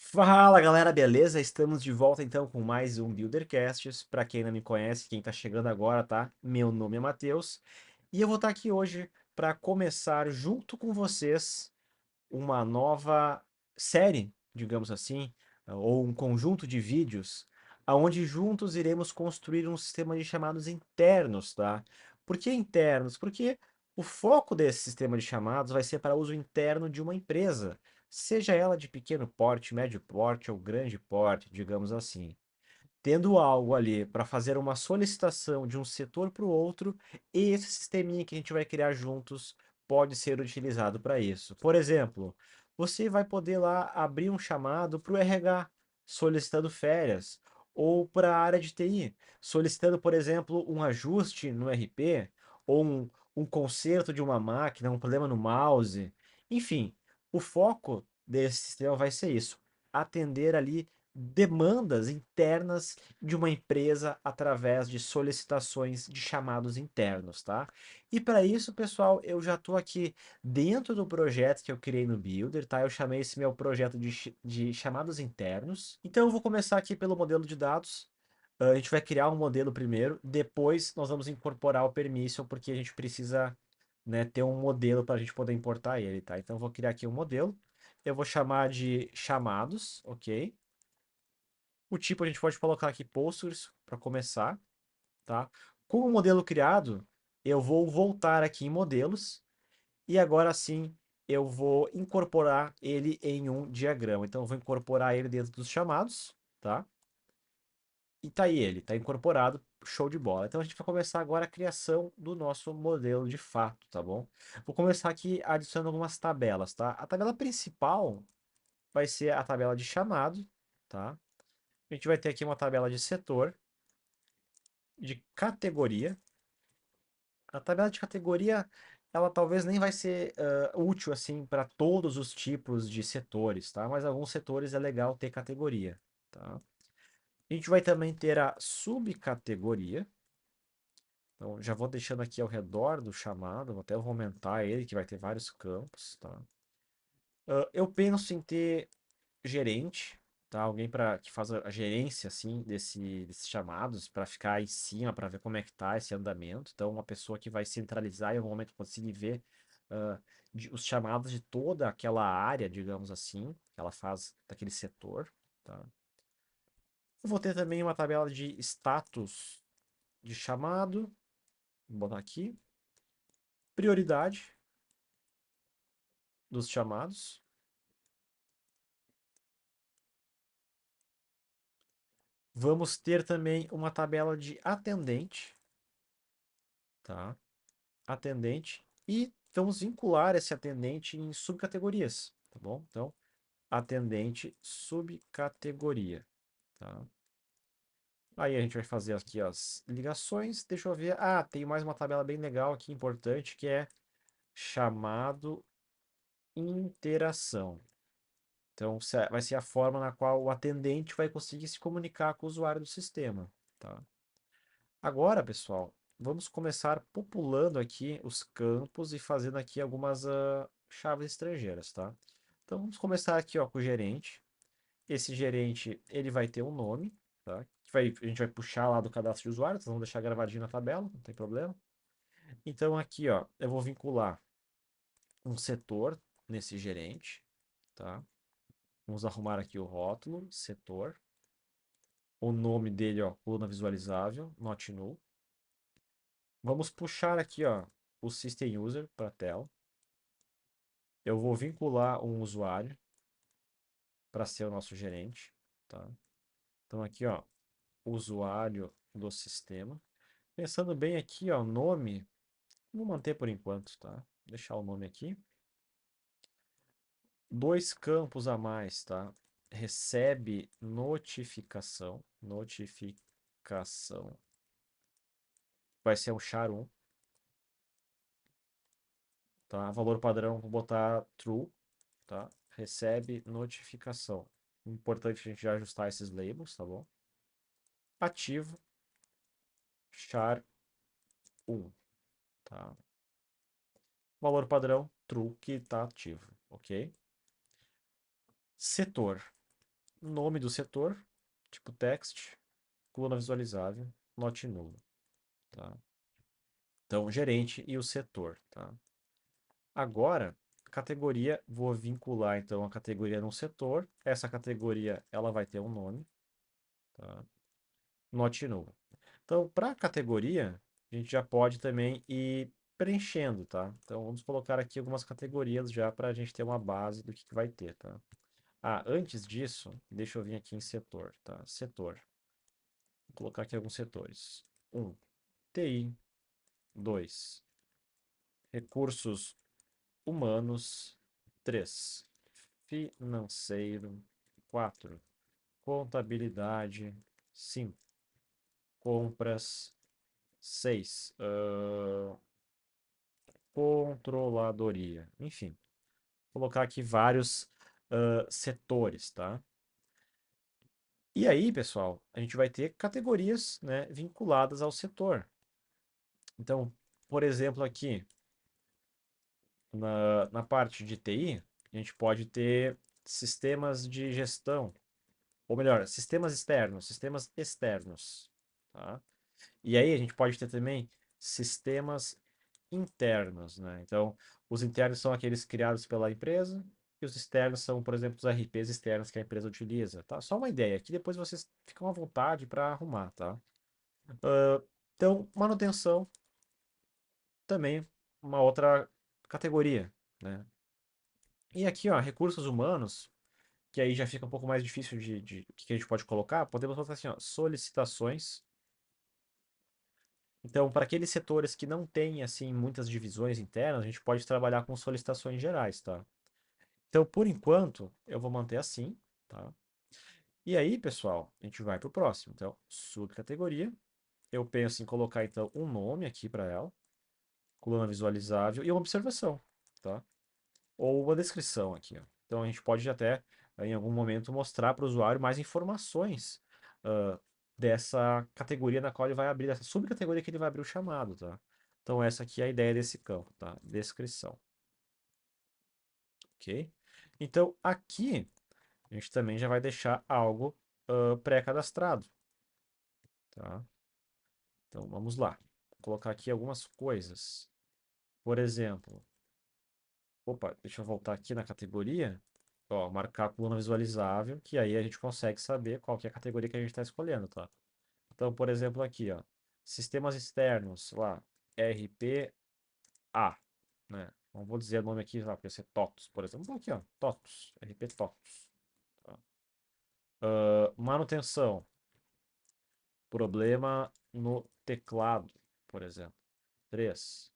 Fala galera, beleza? Estamos de volta então com mais um Buildercasts. Para quem não me conhece, quem tá chegando agora, tá? Meu nome é Matheus e eu vou estar aqui hoje para começar junto com vocês uma nova série, digamos assim, ou um conjunto de vídeos, aonde juntos iremos construir um sistema de chamados internos, tá? Por que internos? Porque o foco desse sistema de chamados vai ser para uso interno de uma empresa, seja ela de pequeno porte, médio porte ou grande porte, digamos assim. Tendo algo ali para fazer uma solicitação de um setor para o outro, e esse sisteminha que a gente vai criar juntos pode ser utilizado para isso. Por exemplo, você vai poder lá abrir um chamado para o RH solicitando férias, ou para a área de TI, solicitando, por exemplo, um ajuste no RP, ou um conserto de uma máquina, um problema no mouse. Enfim, o foco desse sistema vai ser isso: atender ali demandas internas de uma empresa através de solicitações de chamados internos, tá? E para isso, pessoal, eu já estou aqui dentro do projeto que eu criei no Builder, tá? Eu chamei esse meu projeto de chamados internos. Então eu vou começar aqui pelo modelo de dados. A gente vai criar um modelo primeiro, depois nós vamos incorporar o permission, porque a gente precisa, né, ter um modelo para a gente poder importar ele, tá? Então eu vou criar aqui um modelo. Eu vou chamar de chamados, ok? O tipo a gente pode colocar aqui posters para começar, tá? Com o modelo criado, eu vou voltar aqui em modelos e agora sim eu vou incorporar ele em um diagrama. Então eu vou incorporar ele dentro dos chamados, tá? E tá aí ele, tá incorporado, show de bola. Então a gente vai começar agora a criação do nosso modelo de fato, tá bom? Vou começar aqui adicionando algumas tabelas, tá? A tabela principal vai ser a tabela de chamado, tá? A gente vai ter aqui uma tabela de setor, de categoria. A tabela de categoria, ela talvez nem vai ser útil assim para todos os tipos de setores, tá? Mas alguns setores é legal ter categoria, tá? A gente vai também ter a subcategoria. Então, já vou deixando aqui ao redor do chamado, até vou aumentar ele, que vai ter vários campos, tá? Eu penso em ter gerente, tá? Alguém para que faça a gerência assim desses chamados para ficar em cima para ver como é que tá esse andamento. Então, uma pessoa que vai centralizar e em algum momento conseguir ver ah, os chamados de toda aquela área, digamos assim, que ela faz daquele setor, tá? Eu vou ter também uma tabela de status de chamado, vou botar aqui, prioridade dos chamados. Vamos ter também uma tabela de atendente, tá? Atendente e vamos vincular esse atendente em subcategorias, tá bom? Então, atendente subcategoria, tá? Aí a gente vai fazer aqui as ligações. Deixa eu ver. Ah, tem mais uma tabela bem legal aqui, importante, que é chamado interação. Então, vai ser a forma na qual o atendente vai conseguir se comunicar com o usuário do sistema, tá? Agora, pessoal, vamos começar populando aqui os campos e fazendo aqui algumas chaves estrangeiras, tá? Então, vamos começar aqui, ó, com o gerente. Esse gerente, ele vai ter um nome, tá? A gente vai puxar lá do cadastro de usuário, então vamos deixar gravadinho na tabela, não tem problema. Então, aqui, ó, eu vou vincular um setor nesse gerente, tá? Vamos arrumar aqui o rótulo, setor. O nome dele, ó, coluna visualizável, not null. Vamos puxar aqui, ó, o System User para a tela. Eu vou vincular um usuário para ser o nosso gerente, tá? Então aqui, ó, usuário do sistema. Pensando bem aqui, ó, nome, vou manter por enquanto, tá? Deixar o nome aqui. Dois campos a mais, tá? Recebe notificação, notificação. Vai ser um char 1, tá? Valor padrão, vou botar true, tá? Recebe notificação. Importante a gente já ajustar esses labels, tá bom? Ativo, char 1, tá? Valor padrão, true, que está ativo, ok? Setor. nome do setor, tipo text, coluna visualizável, not nulo, tá? Então, gerente e o setor, tá? Agora, categoria, vou vincular então a categoria no setor. Essa categoria, ela vai ter um nome, tá? Not nulo. Então, para a categoria, a gente já pode também ir preenchendo, tá? Então, vamos colocar aqui algumas categorias já para a gente ter uma base do que vai ter, tá? Ah, antes disso, deixa eu vir aqui em setor, tá? Setor. Vou colocar aqui alguns setores. 1. TI. 2. Recursos humanos. 3. Financeiro. 4. Contabilidade. 5. Compras. 6. Controladoria. Enfim, colocar aqui vários setores, tá? E aí, pessoal, a gente vai ter categorias, né, vinculadas ao setor. Então, por exemplo, aqui na parte de TI, a gente pode ter sistemas de gestão, ou melhor, sistemas externos, tá? E aí a gente pode ter também sistemas internos, né? Então, os internos são aqueles criados pela empresa e os externos são, por exemplo, os RPs externos que a empresa utiliza, tá? Só uma ideia, aqui depois vocês ficam à vontade para arrumar, tá? Ah, então, manutenção também uma outra categoria, né? E aqui, ó, recursos humanos, que aí já fica um pouco mais difícil de o que a gente pode colocar, podemos botar assim, ó, solicitações. Então, para aqueles setores que não têm, assim, muitas divisões internas, a gente pode trabalhar com solicitações gerais, tá? Então, por enquanto, eu vou manter assim, tá? E aí, pessoal, a gente vai para o próximo. Então, subcategoria. Eu penso em colocar, então, um nome aqui para ela, coluna visualizável e uma observação, tá? Ou uma descrição aqui, ó. Então, a gente pode até, em algum momento, mostrar para o usuário mais informações ah, dessa categoria na qual ele vai abrir, dessa subcategoria que ele vai abrir o chamado, tá? Então, essa aqui é a ideia desse campo, tá? Descrição, ok? Então, aqui a gente também já vai deixar algo pré-cadastrado, tá? Então vamos lá. Vou colocar aqui algumas coisas. Por exemplo, opa, deixa eu voltar aqui na categoria. Ó, marcar a coluna visualizável, que aí a gente consegue saber qual que é a categoria que a gente está escolhendo, tá? Então, por exemplo, aqui, ó, sistemas externos, lá, RPA, né? Não vou dizer o nome aqui, lá, porque ser TOTOS, por exemplo. Vou aqui, ó, TOTOS, RP TOTOS. Tá? Manutenção, problema no teclado, por exemplo. 3.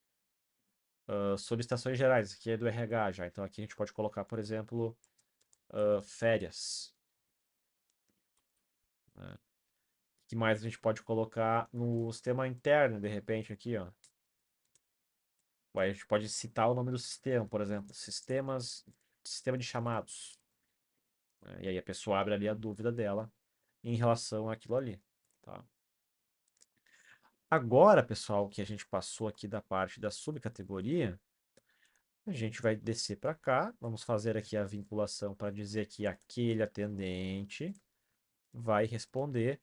Solicitações gerais, aqui é do RH já. Então aqui a gente pode colocar, por exemplo, férias. Né? O que mais a gente pode colocar no sistema interno, de repente, aqui, ó. Aí a gente pode citar o nome do sistema, por exemplo, sistema de chamados. Né? E aí a pessoa abre ali a dúvida dela em relação àquilo ali. Tá? Agora, pessoal, que a gente passou aqui da parte da subcategoria, a gente vai descer para cá, vamos fazer aqui a vinculação para dizer que aquele atendente vai responder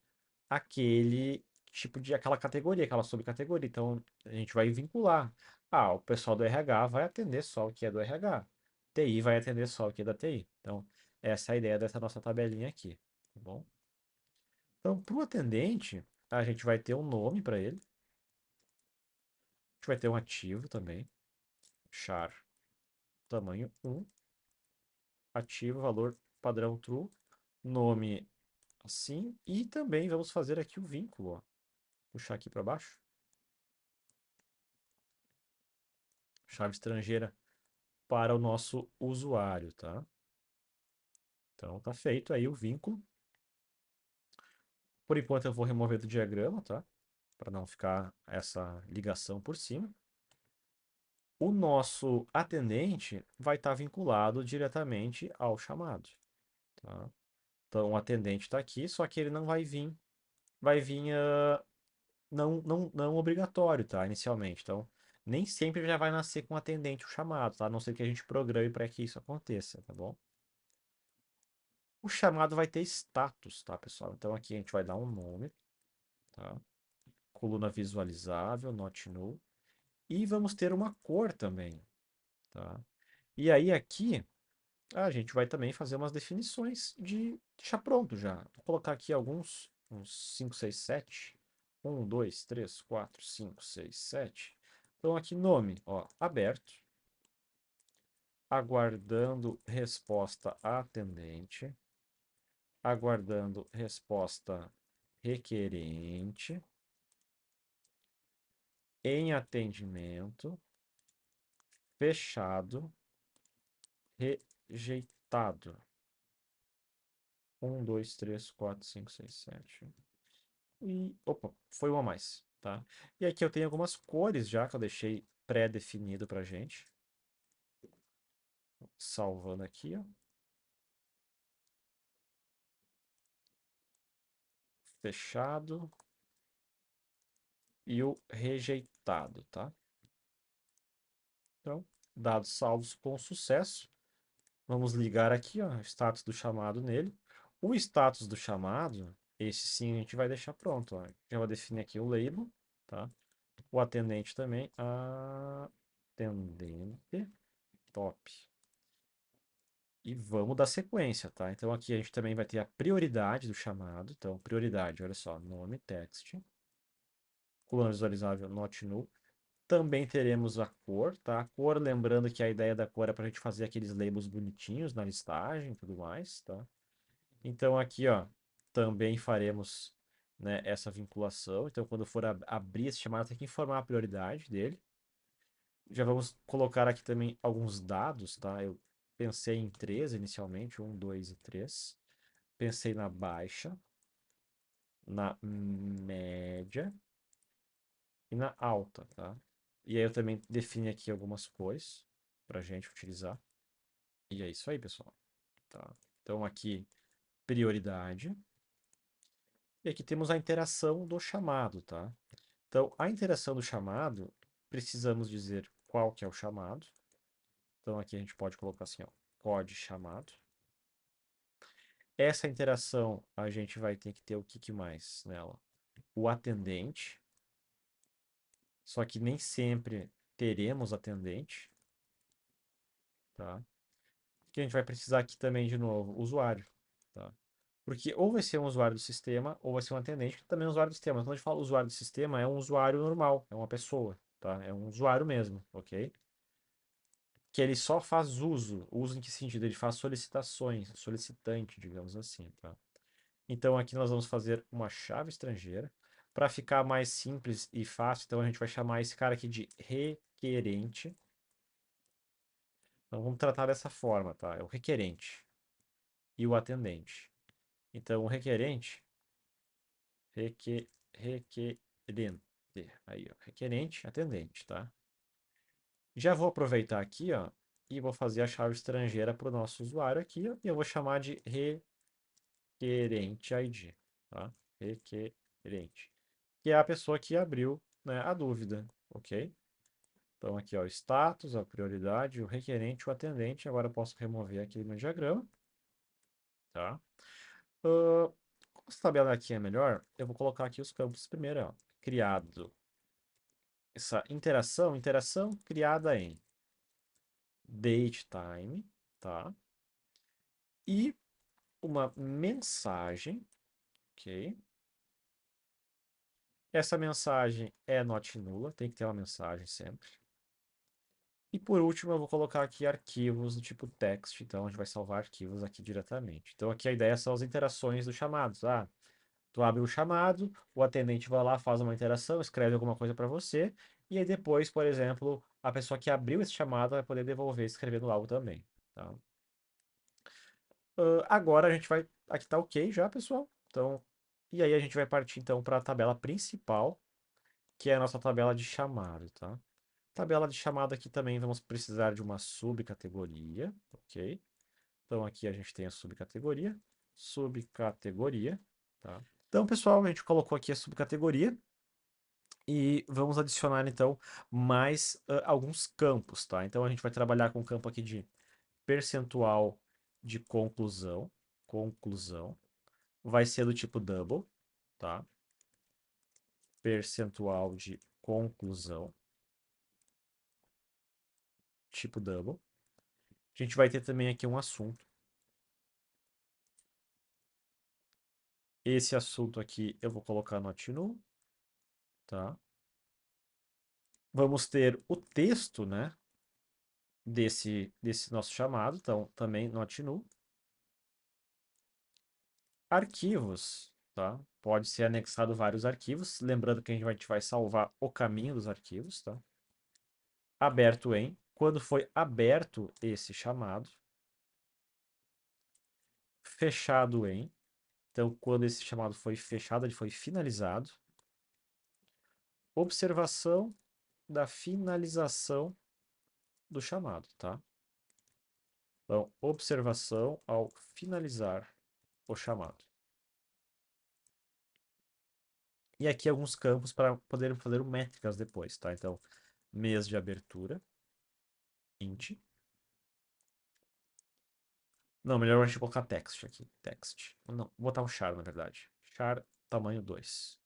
aquele tipo de aquela categoria, aquela subcategoria. Então a gente vai vincular. Ah, o pessoal do RH vai atender só o que é do RH. TI vai atender só o que é da TI. Então, essa é a ideia dessa nossa tabelinha aqui, tá bom? Então, para o atendente, a gente vai ter um nome para ele. A gente vai ter um ativo também, char tamanho 1, ativo, valor padrão true, nome assim, e também vamos fazer aqui o vínculo, ó. Puxar aqui para baixo. Chave estrangeira para o nosso usuário, tá? Então tá feito aí o vínculo. Por enquanto eu vou remover do diagrama, tá? Para não ficar essa ligação por cima. O nosso atendente vai estar vinculado diretamente ao chamado, tá? Então o atendente está aqui, só que ele não vai vir não obrigatório, tá? Inicialmente. Então nem sempre já vai nascer com atendente o chamado, tá? A não ser que a gente programe para que isso aconteça, tá bom? O chamado vai ter status, tá, pessoal? Então aqui a gente vai dar um nome, tá? Coluna visualizável, not null. E vamos ter uma cor também, tá? E aí aqui a gente vai também fazer umas definições de deixar pronto já. Vou colocar aqui alguns, uns 5, 6, 7. 1, 2, 3, 4, 5, 6, 7. Então aqui nome, ó, aberto, aguardando resposta atendente, aguardando resposta requerente, em atendimento, fechado, rejeitado. 1, 2, 3, 4, 5, 6, 7. E, opa, foi uma a mais, tá? E aqui eu tenho algumas cores já que eu deixei pré-definido pra gente. Salvando aqui, ó. Fechado. E o rejeitado, tá? Então, dados salvos com sucesso. Vamos ligar aqui, ó, o status do chamado nele. O status do chamado, esse sim a gente vai deixar pronto, ó. Já vou definir aqui o label, tá? O atendente também, atendente, top. E vamos dar sequência, tá? Então aqui a gente também vai ter a prioridade do chamado. Então, prioridade, olha só, nome, text, coluna visualizável, not null. Também teremos a cor, tá? A cor, lembrando que a ideia da cor é para a gente fazer aqueles labels bonitinhos na listagem e tudo mais, tá? Então aqui, ó, também faremos, né, essa vinculação. Então quando for abrir esse chamado, tem que informar a prioridade dele. Já vamos colocar aqui também alguns dados, tá? Eu pensei em três inicialmente, um, dois e três. Pensei na baixa, na média e na alta, tá? E aí eu também defini aqui algumas cores para gente utilizar. E é isso aí, pessoal. Tá? Então aqui, prioridade. E aqui temos a interação do chamado, tá? Então, a interação do chamado, precisamos dizer qual que é o chamado. Então aqui a gente pode colocar assim, ó, code chamado. Essa interação a gente vai ter que ter o que mais nela? O atendente. Só que nem sempre teremos atendente, tá? Que a gente vai precisar aqui também de novo, usuário, tá? Porque ou vai ser um usuário do sistema, ou vai ser um atendente, que também é um usuário do sistema. Quando a gente fala usuário do sistema, é um usuário normal, é uma pessoa, tá? É um usuário mesmo, ok? Que ele só faz uso. Uso em que sentido? Ele faz solicitações, solicitante, digamos assim, tá? Então aqui nós vamos fazer uma chave estrangeira. Para ficar mais simples e fácil, então a gente vai chamar esse cara aqui de requerente. Então vamos tratar dessa forma, tá? É o requerente e o atendente. Então o requerente, requerente. Aí, ó, requerente, atendente, tá? Já vou aproveitar aqui, ó, e vou fazer a chave estrangeira para o nosso usuário aqui, ó, e eu vou chamar de requerente ID, tá? Requerente, que é a pessoa que abriu, né, a dúvida, ok? Então aqui, ó, o status, a prioridade, o requerente, o atendente. Agora eu posso remover aqui no diagrama, tá? Como essa tabela aqui é melhor, eu vou colocar aqui os campos primeiro, ó. Criado. Essa interação criada em date time, tá? E uma mensagem, ok? Essa mensagem é not nula, tem que ter uma mensagem sempre. E por último, eu vou colocar aqui arquivos do tipo text, então a gente vai salvar arquivos aqui diretamente. Então aqui a ideia são as interações dos chamados. Ah, tu abre o chamado, o atendente vai lá, faz uma interação, escreve alguma coisa para você, e aí depois, por exemplo, a pessoa que abriu esse chamado vai poder devolver escrevendo algo também, tá? Agora a gente vai. Aqui tá ok já, pessoal. Então, e aí a gente vai partir então para a tabela principal, que é a nossa tabela de chamado, tá? Tabela de chamada aqui também vamos precisar de uma subcategoria, ok? Então aqui a gente tem a subcategoria, tá? Então, pessoal, a gente colocou aqui a subcategoria e vamos adicionar então mais alguns campos, tá? Então a gente vai trabalhar com o campo aqui de percentual de conclusão, conclusão. Vai ser do tipo double, tá? Percentual de conclusão, tipo double. A gente vai ter também aqui um assunto. Esse assunto aqui eu vou colocar no null, tá? Vamos ter o texto, né? Desse nosso chamado, então também not null. Arquivos, tá? Pode ser anexado vários arquivos, lembrando que a gente vai salvar o caminho dos arquivos, tá? Aberto em, quando foi aberto esse chamado. Fechado em, então quando esse chamado foi fechado, ele foi finalizado. Observação da finalização do chamado, tá? Então, observação ao finalizar o chamado. E aqui alguns campos para poder fazer métricas depois, tá? Então, mês de abertura, int. Não, melhor a gente colocar text aqui. Text. Não, vou botar um char, na verdade. Char tamanho 2.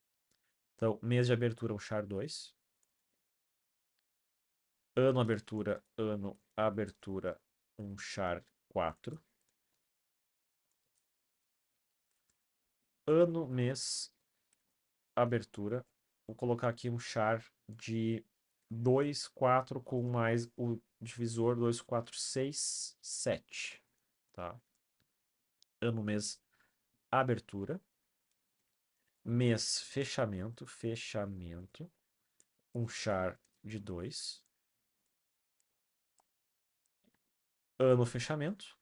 Então, mês de abertura, um char 2. Ano abertura, um char 4. Ano, mês, abertura. Vou colocar aqui um char de 2 4 com mais o divisor 2 4 6 7. Tá? Ano, mês, abertura. Mês, fechamento, fechamento. Um char de 2. Ano, fechamento.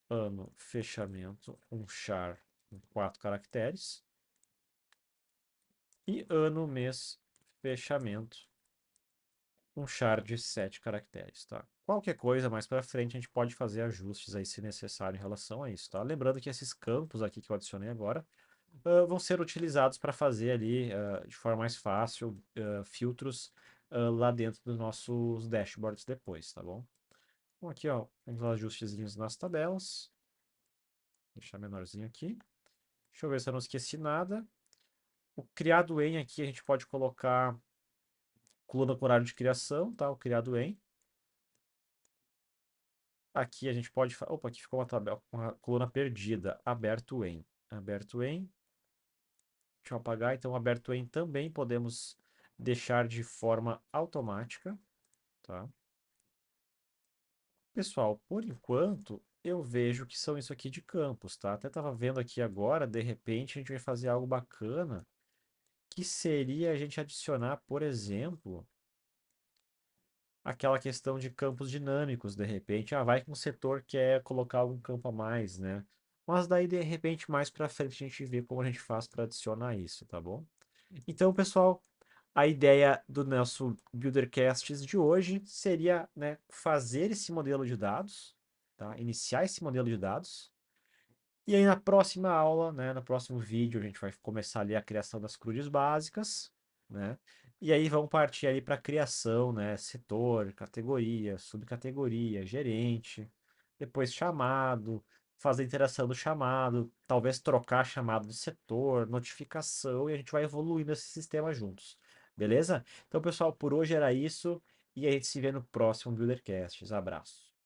Ano, fechamento. Um char com 4 caracteres. E ano, mês, fechamento. Um char de 7 caracteres, tá? Qualquer coisa mais para frente a gente pode fazer ajustes aí se necessário em relação a isso, tá? Lembrando que esses campos aqui que eu adicionei agora vão ser utilizados para fazer ali de forma mais fácil filtros lá dentro dos nossos dashboards depois, tá bom? Então aqui, ó, uns ajustezinhos nas tabelas. Deixar menorzinho aqui. Deixa eu ver se eu não esqueci nada. O criado em aqui a gente pode colocar coluna com horário de criação, tá? O criado em. Aqui a gente pode... Opa, aqui ficou uma tabela, uma coluna perdida. Aberto em. Aberto em. Deixa eu apagar. Então, aberto em também podemos deixar de forma automática, tá? Pessoal, por enquanto, eu vejo que são isso aqui de campos, tá? Até estava vendo aqui agora, de repente a gente vai fazer algo bacana, que seria a gente adicionar, por exemplo, aquela questão de campos dinâmicos, de repente. Ah, vai que um setor quer colocar algum campo a mais, né? Mas daí, de repente, mais para frente a gente vê como a gente faz para adicionar isso, tá bom? Então, pessoal, a ideia do nosso Buildercasts de hoje seria, né, fazer esse modelo de dados, tá? Iniciar esse modelo de dados. E aí na próxima aula, né, no próximo vídeo, a gente vai começar ali a criação das CRUDs básicas, né? E aí vamos partir ali para a criação, né, setor, categoria, subcategoria, gerente, depois chamado, fazer a interação do chamado, talvez trocar chamado de setor, notificação, e a gente vai evoluindo esse sistema juntos. Beleza? Então, pessoal, por hoje era isso e a gente se vê no próximo Buildercast. Abraço.